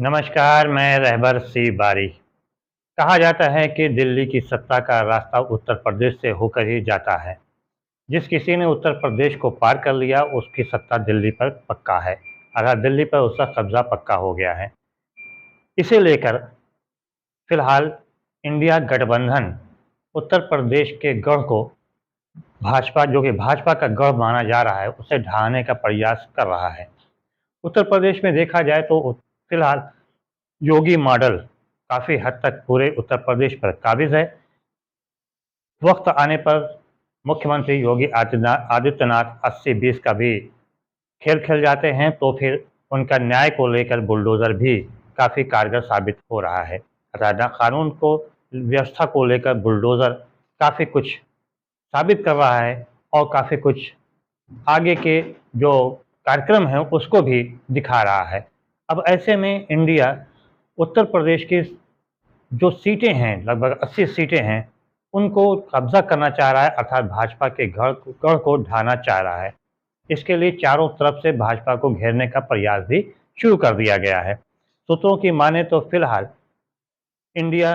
नमस्कार, मैं रहबर सी बारी। कहा जाता है कि दिल्ली की सत्ता का रास्ता उत्तर प्रदेश से होकर ही जाता है। जिस किसी ने उत्तर प्रदेश को पार कर लिया, उसकी सत्ता दिल्ली पर पक्का है। अर्थात दिल्ली पर उसका कब्जा पक्का हो गया है। इसे लेकर फिलहाल इंडिया गठबंधन उत्तर प्रदेश के गढ़ को भाजपा, जो कि भाजपा का गढ़ माना जा रहा है, उसे ढहाने का प्रयास कर रहा है। उत्तर प्रदेश में देखा जाए तो फिलहाल योगी मॉडल काफ़ी हद तक पूरे उत्तर प्रदेश पर काबिज है। वक्त आने पर मुख्यमंत्री योगी आदित्यनाथ 80-20 का भी खेल खेल जाते हैं, तो फिर उनका न्याय को लेकर बुलडोज़र भी काफ़ी कारगर साबित हो रहा है। अर्थात कानून को, व्यवस्था को लेकर बुलडोज़र काफ़ी कुछ साबित कर रहा है और काफ़ी कुछ आगे के जो कार्यक्रम हैं उसको भी दिखा रहा है। अब ऐसे में इंडिया उत्तर प्रदेश की जो सीटें हैं, लगभग 80 सीटें हैं, उनको कब्जा करना चाह रहा है, अर्थात भाजपा के गढ़ को ढाना चाह रहा है। इसके लिए चारों तरफ से भाजपा को घेरने का प्रयास भी शुरू कर दिया गया है। सूत्रों की माने तो फिलहाल इंडिया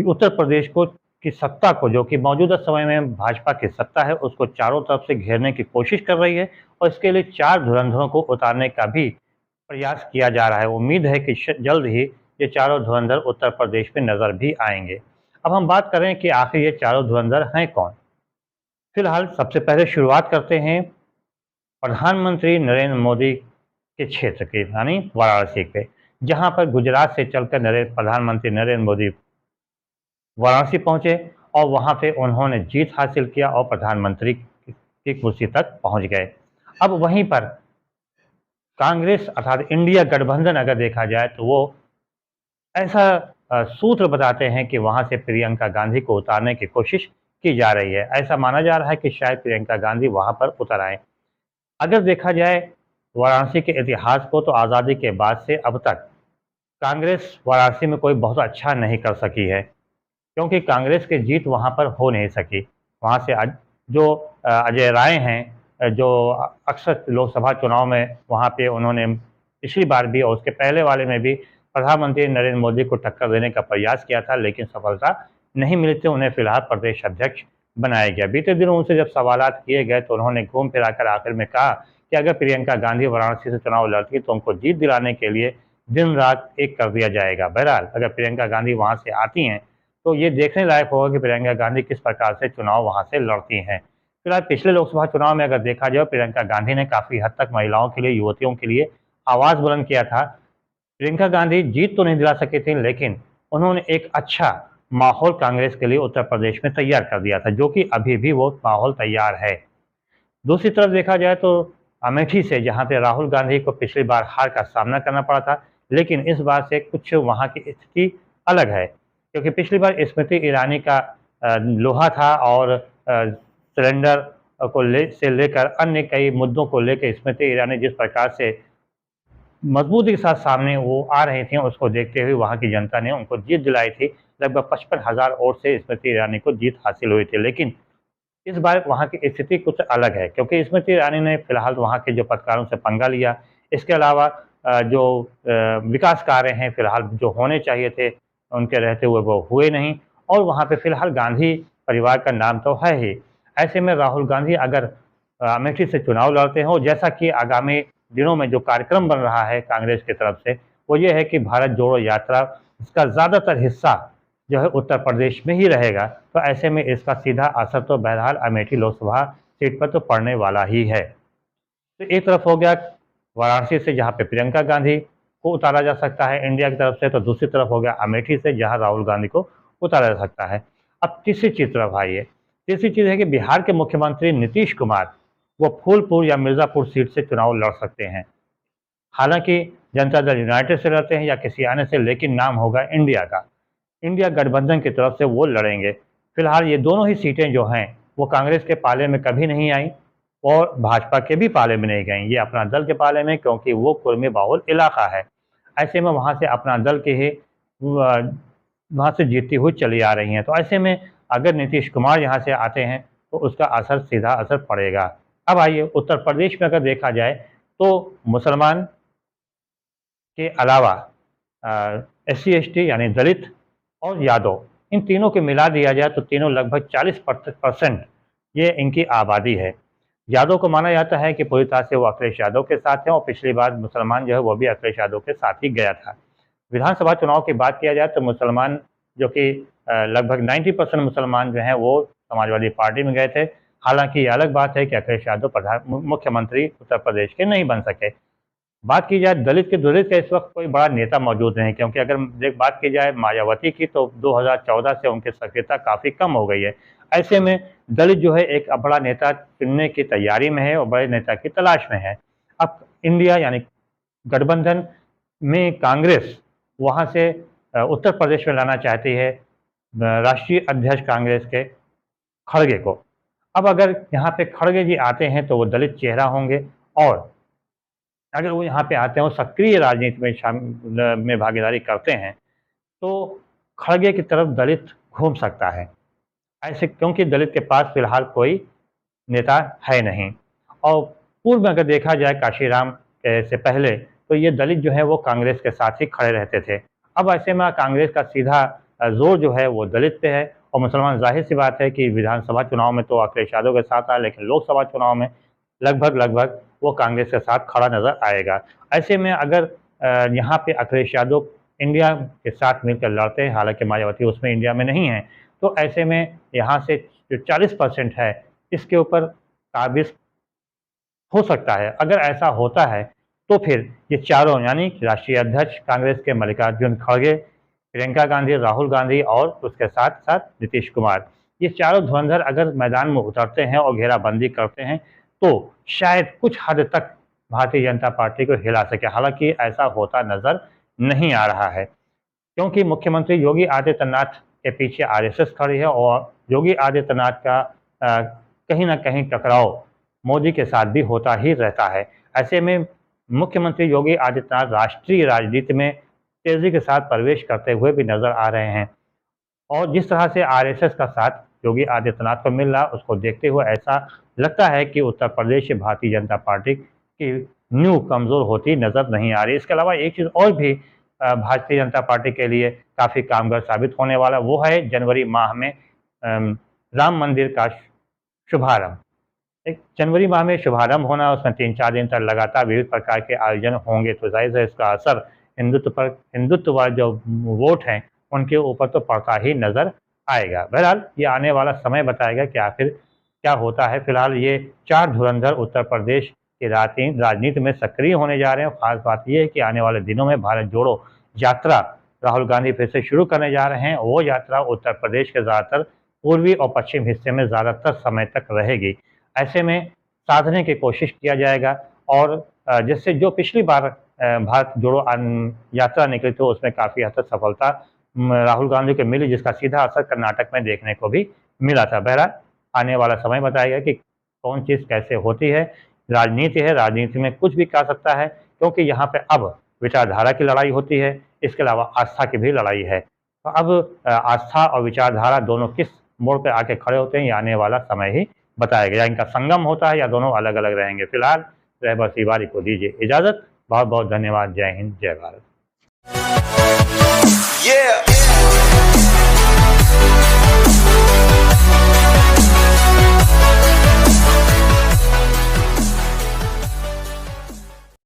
उत्तर प्रदेश को की सत्ता को, जो कि मौजूदा समय में भाजपा की सत्ता है, उसको चारों तरफ से घेरने की कोशिश कर रही है और इसके लिए 4 धुरंधरों को उतारने का भी प्रयास किया जा रहा है। उम्मीद है कि जल्द ही ये चारों धुरंधर उत्तर प्रदेश में नज़र भी आएंगे। अब हम बात करें कि आखिर ये चारों धुरंधर हैं कौन। फिलहाल सबसे पहले शुरुआत करते हैं प्रधानमंत्री नरेंद्र मोदी के क्षेत्र की, यानी वाराणसी पे, जहां पर गुजरात से चलकर प्रधानमंत्री नरेंद्र मोदी वाराणसी पहुंचे और वहां पे उन्होंने जीत हासिल किया और प्रधानमंत्री की कुर्सी तक पहुंच गए। अब वहीं पर कांग्रेस अर्थात इंडिया गठबंधन अगर देखा जाए तो वो ऐसा सूत्र बताते हैं कि वहां से प्रियंका गांधी को उतारने की कोशिश की जा रही है। ऐसा माना जा रहा है कि शायद प्रियंका गांधी वहां पर उतर आए। अगर देखा जाए वाराणसी के इतिहास को, तो आज़ादी के बाद से अब तक कांग्रेस वाराणसी में कोई बहुत अच्छा नहीं कर सकी है, क्योंकि कांग्रेस की जीत वहाँ पर हो नहीं सकी। वहाँ से जो अजय राय हैं, जो अक्सर लोकसभा चुनाव में वहाँ पे उन्होंने पिछली बार भी और उसके पहले वाले में भी प्रधानमंत्री नरेंद्र मोदी को टक्कर देने का प्रयास किया था, लेकिन सफलता नहीं मिली थी। उन्हें फिलहाल प्रदेश अध्यक्ष बनाया गया। बीते दिनों उनसे जब सवालात किए गए तो उन्होंने घूम फिरा कर आखिर में कहा कि अगर प्रियंका गांधी वाराणसी से चुनाव लड़ती तो उनको जीत दिलाने के लिए दिन रात एक कर दिया जाएगा। बहरहाल अगर प्रियंका गांधी वहाँ से आती हैं तो ये देखने लायक होगा कि प्रियंका गांधी किस प्रकार से चुनाव वहाँ से लड़ती हैं। फिलहाल पिछले लोकसभा चुनाव में अगर देखा जाए, प्रियंका गांधी ने काफ़ी हद तक महिलाओं के लिए, युवतियों के लिए आवाज़ बुलंद किया था। प्रियंका गांधी जीत तो नहीं दिला सकी थी, लेकिन उन्होंने एक अच्छा माहौल कांग्रेस के लिए उत्तर प्रदेश में तैयार कर दिया था, जो कि अभी भी वो माहौल तैयार है। दूसरी तरफ देखा जाए तो अमेठी से, जहाँ पे राहुल गांधी को पिछली बार हार का सामना करना पड़ा था, लेकिन इस बार से कुछ वहाँ की स्थिति अलग है, क्योंकि पिछली बार स्मृति ईरानी का लोहा था और सिलेंडर को लेकर अन्य कई मुद्दों को लेकर स्मृति ईरानी जिस प्रकार से मजबूती के साथ सामने वो आ रही थी, उसको देखते हुए वहाँ की जनता ने उनको जीत दिलाई थी। लगभग 55,000 वोट से स्मृति ईरानी को जीत हासिल हुई थी, लेकिन इस बार वहाँ की स्थिति कुछ अलग है, क्योंकि स्मृति ईरानी ने फिलहाल वहाँ के जो पत्रकारों से पंगा लिया। इसके अलावा जो विकास कार्य हैं फिलहाल जो होने चाहिए थे उनके रहते हुए वो हुए नहीं, और वहाँ पे फिलहाल गांधी परिवार का नाम तो है ही। ऐसे में राहुल गांधी अगर अमेठी से चुनाव लड़ते हो, जैसा कि आगामी दिनों में जो कार्यक्रम बन रहा है कांग्रेस की तरफ से, वो ये है कि भारत जोड़ो यात्रा, इसका ज़्यादातर हिस्सा जो है उत्तर प्रदेश में ही रहेगा। तो ऐसे में इसका सीधा असर तो बहरहाल अमेठी लोकसभा सीट पर तो पड़ने वाला ही है। तो एक तरफ हो गया वाराणसी से, जहाँ पे प्रियंका गांधी को उतारा जा सकता है इंडिया की तरफ से, तो दूसरी तरफ हो गया अमेठी से, जहाँ राहुल गांधी को उतारा जा सकता है। अब तीसरी चीज़ तरफ आइए। तीसरी चीज़ है कि बिहार के मुख्यमंत्री नीतीश कुमार वो फूलपुर या मिर्ज़ापुर सीट से चुनाव लड़ सकते हैं। हालांकि जनता दल यूनाइटेड से लड़ते हैं या किसी अन्य से, लेकिन नाम होगा इंडिया का। इंडिया गठबंधन की तरफ से वो लड़ेंगे। फिलहाल ये दोनों ही सीटें जो हैं वो कांग्रेस के पाले में कभी नहीं आई और भाजपा के भी पाले में नहीं गई। ये अपना दल के पाले में, क्योंकि वो कुर्मी बाहुल इलाका है। ऐसे में वहाँ से अपना दल के ही वहाँ से जीतती हुई चली आ रही हैं। तो ऐसे में अगर नीतीश कुमार यहाँ से आते हैं तो उसका असर, सीधा असर पड़ेगा। अब आइए उत्तर प्रदेश में अगर देखा जाए तो मुसलमान के अलावा SC/ST यानी दलित और यादव, इन तीनों को मिला दिया जाए तो तीनों लगभग 40% ये इनकी आबादी है। यादव को माना जाता है कि पूरी तरह से वो अखिलेश यादव के साथ हैं और पिछली बार मुसलमान जो है वो भी अखिलेश यादव के साथ ही गया था। विधानसभा चुनाव की बात किया जाए तो मुसलमान जो कि लगभग 90% मुसलमान जो हैं वो समाजवादी पार्टी में गए थे। हालांकि ये अलग बात है कि अखिलेश यादव मुख्यमंत्री उत्तर प्रदेश के नहीं बन सके। बात की जाए दलित का इस वक्त कोई बड़ा नेता मौजूद नहीं, क्योंकि अगर बात की जाए मायावती की तो 2014 से उनकी सक्रियता काफ़ी कम हो गई है। ऐसे में दलित जो है एक बड़ा नेता चुनने की तैयारी में है और बड़े नेता की तलाश में है। अब इंडिया यानी गठबंधन में कांग्रेस वहाँ से उत्तर प्रदेश में लाना चाहती है राष्ट्रीय अध्यक्ष कांग्रेस के खड़गे को। अब अगर यहाँ पे खड़गे जी आते हैं तो वो दलित चेहरा होंगे और अगर वो यहाँ पे आते हैं और सक्रिय राजनीति में भागीदारी करते हैं तो खड़गे की तरफ दलित घूम सकता है। ऐसे क्योंकि दलित के पास फिलहाल कोई नेता है नहीं और पूर्व में अगर देखा जाए काशीराम से पहले तो ये दलित जो है वो कांग्रेस के साथ ही खड़े रहते थे। अब ऐसे में कांग्रेस का सीधा जोर जो है वो दलित पे है और मुसलमान जाहिर सी बात है कि विधानसभा चुनाव में तो अखिलेश यादव के साथ आया, लेकिन लोकसभा चुनाव में लगभग वो कांग्रेस के साथ खड़ा नजर आएगा। ऐसे में अगर यहाँ पे अखिलेश यादव इंडिया के साथ मिलकर लड़ते हैं, हालांकि मायावती उसमें इंडिया में नहीं है, तो ऐसे में यहाँ से जो 40% है इसके ऊपर काबिज हो सकता है। अगर ऐसा होता है तो फिर ये चारों यानी राष्ट्रीय अध्यक्ष कांग्रेस के मल्लिकार्जुन खड़गे, प्रियंका गांधी, राहुल गांधी और उसके साथ साथ नीतीश कुमार, ये चारों धुरंधर अगर मैदान में उतरते हैं और घेराबंदी करते हैं तो शायद कुछ हद तक भारतीय जनता पार्टी को हिला सके। हालांकि ऐसा होता नजर नहीं आ रहा है क्योंकि मुख्यमंत्री योगी आदित्यनाथ के पीछे RSS खड़ी है और योगी आदित्यनाथ का कहीं ना कहीं टकराव मोदी के साथ भी होता ही रहता है। ऐसे में मुख्यमंत्री योगी आदित्यनाथ राष्ट्रीय राजनीति में तेजी के साथ प्रवेश करते हुए भी नजर आ रहे हैं और जिस तरह से RSS का साथ योगी आदित्यनाथ को मिल रहा उसको देखते हुए ऐसा लगता है कि उत्तर प्रदेश से भारतीय जनता पार्टी की नींव कमज़ोर होती नज़र नहीं आ रही। इसके अलावा एक चीज़ और भी भारतीय जनता पार्टी के लिए काफ़ी कामगार साबित होने वाला, वो है जनवरी माह में राम मंदिर का शुभारंभ। एक जनवरी माह में शुभारंभ होना, उसमें 3-4 दिन तक लगातार विविध प्रकार के आयोजन होंगे, तो जाहिर है इसका असर हिंदुत्व वाले जो वोट हैं उनके ऊपर तो पड़ता ही नज़र आएगा। बहरहाल ये आने वाला समय बताएगा कि आखिर क्या होता है। फिलहाल ये 4 धुरंधर उत्तर प्रदेश की राजनीति में सक्रिय होने जा रहे हैं। खास बात यह है कि आने वाले दिनों में भारत जोड़ो यात्रा राहुल गांधी फिर से शुरू करने जा रहे हैं। वो यात्रा उत्तर प्रदेश के ज़्यादातर पूर्वी और पश्चिम हिस्से में ज़्यादातर समय तक रहेगी। ऐसे में साधने की कोशिश किया जाएगा और जिससे जो पिछली बार भारत जोड़ो यात्रा निकली तो उसमें काफ़ी हद तक सफलता राहुल गांधी को मिली, जिसका सीधा असर कर्नाटक में देखने को भी मिला था। बहरहाल आने वाला समय बताएगा कि कौन चीज़ कैसे होती है। राजनीति है, राजनीति में कुछ भी कह सकता है क्योंकि यहाँ पे अब विचारधारा की लड़ाई होती है, इसके अलावा आस्था की भी लड़ाई है। तो अब आस्था और विचारधारा दोनों किस मोड़ पे आके खड़े होते हैं, ये आने वाला समय ही बताएगा। या इनका संगम होता है या दोनों अलग अलग रहेंगे। फिलहाल रहबर तिवारी को दीजिए इजाज़त। बहुत बहुत धन्यवाद। जय हिंद, जय भारत।